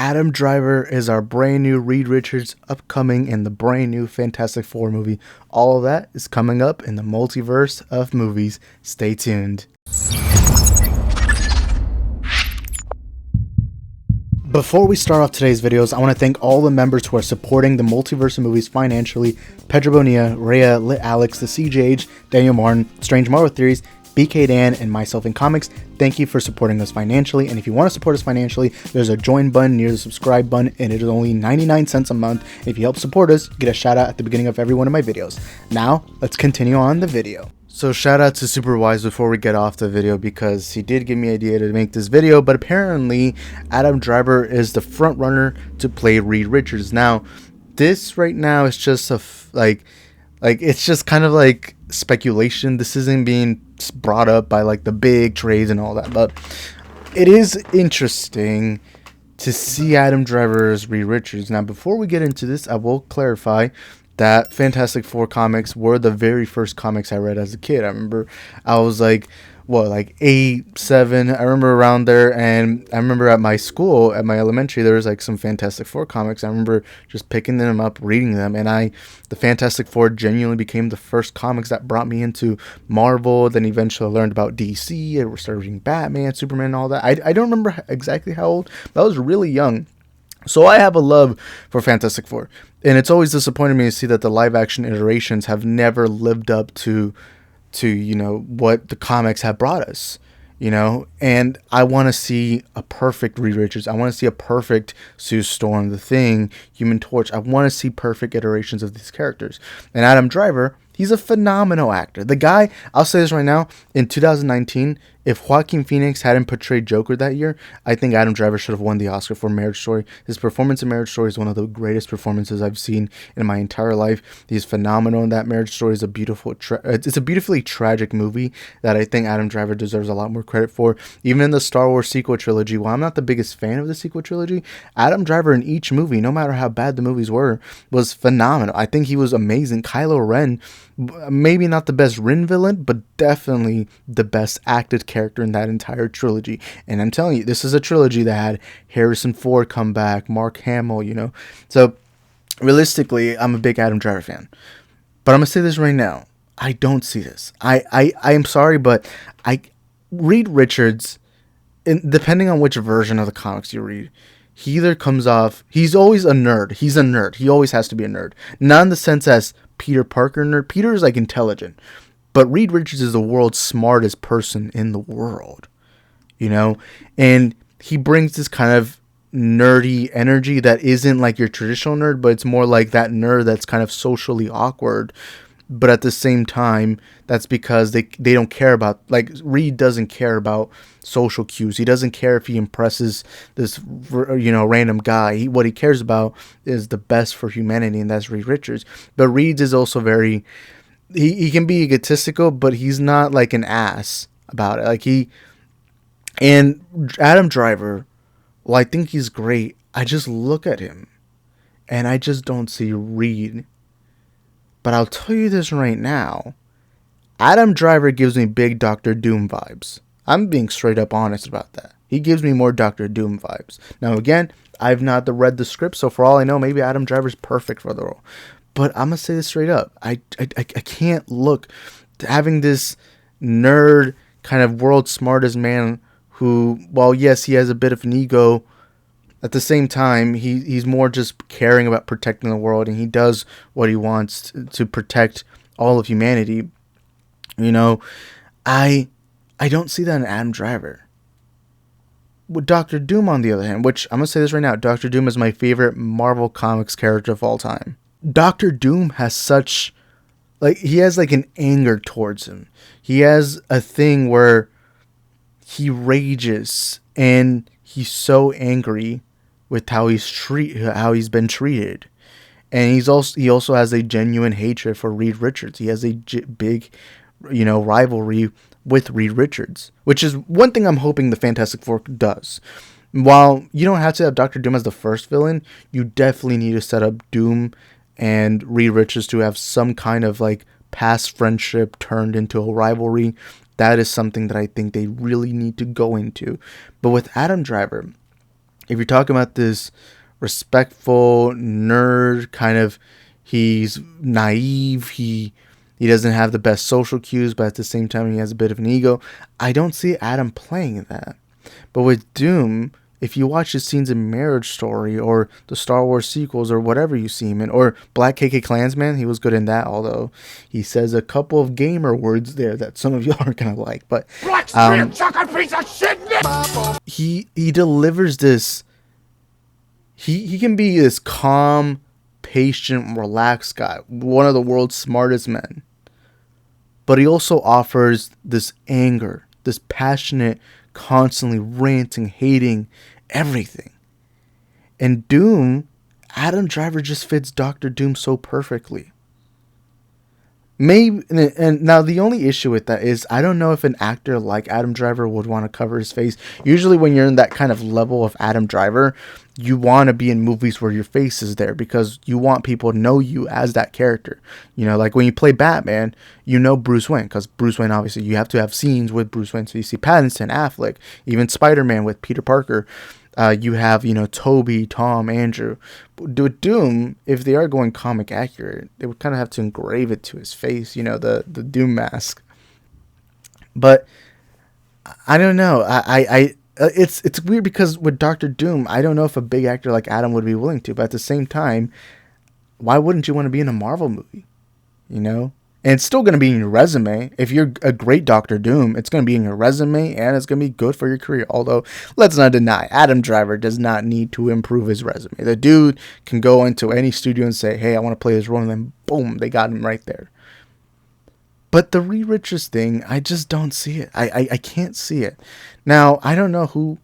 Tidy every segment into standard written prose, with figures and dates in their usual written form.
Adam Driver is our brand new Reed Richards upcoming in the brand new Fantastic Four movie. All of that is coming up in the multiverse of movies. Stay tuned. Before we start off today's videos, I want to thank all the members who are supporting the Multiverse of Movies financially. Pedro Bonilla, Rhea, Lit Alex, The CJH, Daniel Martin, Strange Marvel Theories, BK Dan, and Myself in Comics. Thank you for supporting us financially. And if you want to support us financially, there's a join button near the subscribe button, and it is only 99 cents a month. If you help support us, you get a shout out at the beginning of every one of my videos. Now, let's continue on the video. So shout out to Superwise before we get off the video, because he did give me an idea to make this video, but apparently Adam Driver is the front runner to play Reed Richards. Now, this right now is just it's just kind of like speculation. This isn't being brought up by like the big trades and all that, but it is interesting to see Adam Driver as Reed Richards. Now, before we get into this, I will clarify that Fantastic Four comics were the very first comics I read as a kid. I remember I was like 8, 7, I remember around there, and I remember at my school, at my elementary, there was like some Fantastic Four comics. I remember just picking them up, reading them, and the Fantastic Four genuinely became the first comics that brought me into Marvel. Then eventually I learned about DC, and we started reading Batman, Superman, and all that. I don't remember exactly how old, but I was really young. So I have a love for Fantastic Four, and it's always disappointed me to see that the live action iterations have never lived up to what the comics have brought us, and I want to see a perfect Reed Richards. I want to see a perfect Sue Storm, The Thing, Human Torch. I want to see perfect iterations of these characters. And Adam Driver, he's a phenomenal actor. The guy, I'll say this right now, in 2019, if Joaquin Phoenix hadn't portrayed Joker that year, I think Adam Driver should have won the Oscar for Marriage Story. His performance in Marriage Story is one of the greatest performances I've seen in my entire life. He's phenomenal in that. Marriage Story is a it's a beautifully tragic movie that I think Adam Driver deserves a lot more credit for. Even in the Star Wars sequel trilogy, while I'm not the biggest fan of the sequel trilogy, Adam Driver in each movie, no matter how bad the movies were, was phenomenal. I think he was amazing. Kylo Ren, maybe not the best Ren villain, but definitely the best acted character in that entire trilogy. And I'm telling you, this is a trilogy that had Harrison Ford come back, Mark Hamill, So realistically, I'm a big Adam Driver fan. But I'm gonna say this right now, I don't see this. I am sorry, but Reed Richards, depending on which version of the comics you read, he either comes off, he's always a nerd. He's a nerd. He always has to be a nerd. Not in the sense as Peter Parker nerd. Peter is like intelligent. But Reed Richards is the world's smartest person in the world. And he brings this kind of nerdy energy that isn't like your traditional nerd, but it's more like that nerd that's kind of socially awkward. But at the same time, that's because they don't care about, like, Reed doesn't care about social cues. He doesn't care if he impresses this, random guy. What he cares about is the best for humanity, and that's Reed Richards. But Reed is also very, he can be egotistical, but he's not like an ass about it. And Adam Driver, well, I think he's great. I just look at him, and I just don't see Reed. But I'll tell you this right now, Adam Driver gives me big Doctor Doom vibes. I'm being straight up honest about that. He gives me more Doctor Doom vibes. Now again, I've not read the script, so for all I know, maybe Adam Driver's perfect for the role. But I'm going to say this straight up. I can't look, having this nerd kind of world's smartest man who, while yes, he has a bit of an ego, at the same time, he's more just caring about protecting the world, and he does what he wants to protect all of humanity. I don't see that in Adam Driver. With Doctor Doom, on the other hand, which I'm going to say this right now, Doctor Doom is my favorite Marvel Comics character of all time. Doctor Doom has he has like an anger towards him. He has a thing where he rages, and he's so angry with how he's been treated, and he also has a genuine hatred for Reed Richards. He has a big, rivalry with Reed Richards, which is one thing I'm hoping the Fantastic Four does. While you don't have to have Doctor Doom as the first villain, you definitely need to set up Doom and Reed Richards to have some kind of like past friendship turned into a rivalry. That is something that I think they really need to go into. But with Adam Driver, if you're talking about this respectful nerd kind of, he's naive, he doesn't have the best social cues, but at the same time he has a bit of an ego. I don't see Adam playing that. But with Doom, if you watch his scenes in Marriage Story or the Star Wars sequels or whatever you see him in, or Black KK Klansman, he was good in that, although he says a couple of gamer words there that some of you aren't gonna like. But he delivers this. He can be this calm, patient, relaxed guy, one of the world's smartest men. But he also offers this anger, this passionate, constantly ranting, hating everything. And Doom, Adam Driver just fits Dr. Doom so perfectly. Maybe, and now the only issue with that is I don't know if an actor like Adam Driver would want to cover his face. Usually when you're in that kind of level of Adam Driver, you want to be in movies where your face is there because you want people to know you as that character. You know, like when you play Batman, you know Bruce Wayne, because Bruce Wayne, obviously you have to have scenes with Bruce Wayne. So you see Pattinson, Affleck, even Spider-Man with Peter Parker. You have, Toby, Tom, Andrew. With Doom, if they are going comic accurate, they would kind of have to engrave it to his face, the Doom mask. But I don't know. It's weird because with Dr. Doom, I don't know if a big actor like Adam would be willing to. But at the same time, why wouldn't you want to be in a Marvel movie? And it's still going to be in your resume. If you're a great Dr. Doom, it's going to be in your resume and it's going to be good for your career. Although, let's not deny, Adam Driver does not need to improve his resume. The dude can go into any studio and say, hey, I want to play this role, and then boom, they got him right there. But the Reed Richards thing, I just don't see it. I can't see it. Now, I don't know who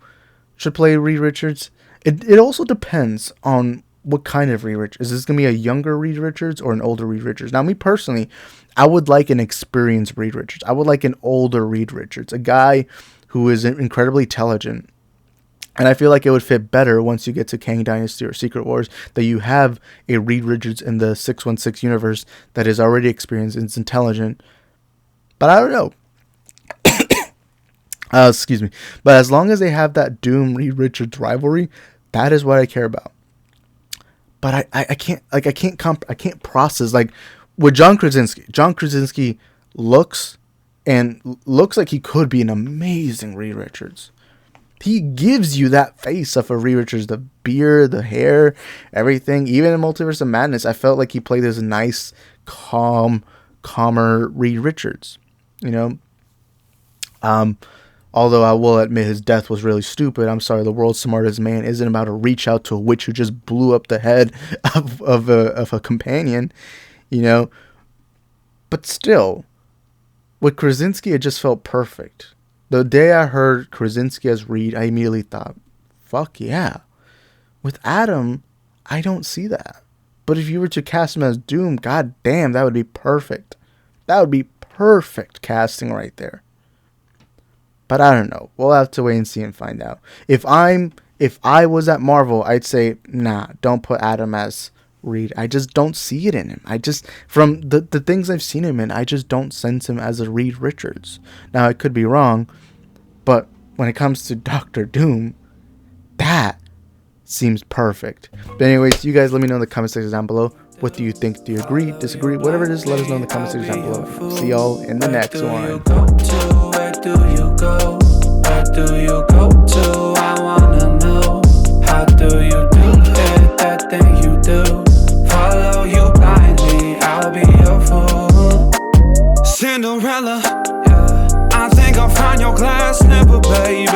should play Reed Richards. It also depends on what kind of Reed Richards. Is this going to be a younger Reed Richards or an older Reed Richards? Now, me personally, I would like an experienced Reed Richards. I would like an older Reed Richards, a guy who is incredibly intelligent. And I feel like it would fit better once you get to Kang Dynasty or Secret Wars, that you have a Reed Richards in the 616 universe that is already experienced and is intelligent. But I don't know. Excuse me. But as long as they have that Doom Reed Richards rivalry, that is what I care about. But I can't process, like, with John Krasinski. John Krasinski looks like he could be an amazing Reed Richards. He gives you that face of a Reed Richards, the beard, the hair, everything. Even in Multiverse of Madness, I felt like he played this nice, calmer Reed Richards. Although I will admit his death was really stupid. I'm sorry, the world's smartest man isn't about to reach out to a witch who just blew up the head of a companion, But still, with Krasinski, it just felt perfect. The day I heard Krasinski as Reed, I immediately thought, fuck yeah. With Adam, I don't see that. But if you were to cast him as Doom, god damn, that would be perfect. That would be perfect casting right there. But I don't know. We'll have to wait and see and find out. If I was at Marvel, I'd say, nah, don't put Adam as Reed. I just don't see it in him. From the things I've seen him in, I just don't sense him as a Reed Richards. Now, I could be wrong, but when it comes to Dr. Doom, that seems perfect. But anyways, you guys let me know in the comment section down below. What do you think? Do you agree, disagree? Whatever it is, let us know in the comment section down below. See y'all in the next one. Where do you go? Where do you go to? I wanna know. How do you do it? That thing you do. Follow you blindly, I'll be your fool. Cinderella, I think I'll find your glass slipper, baby.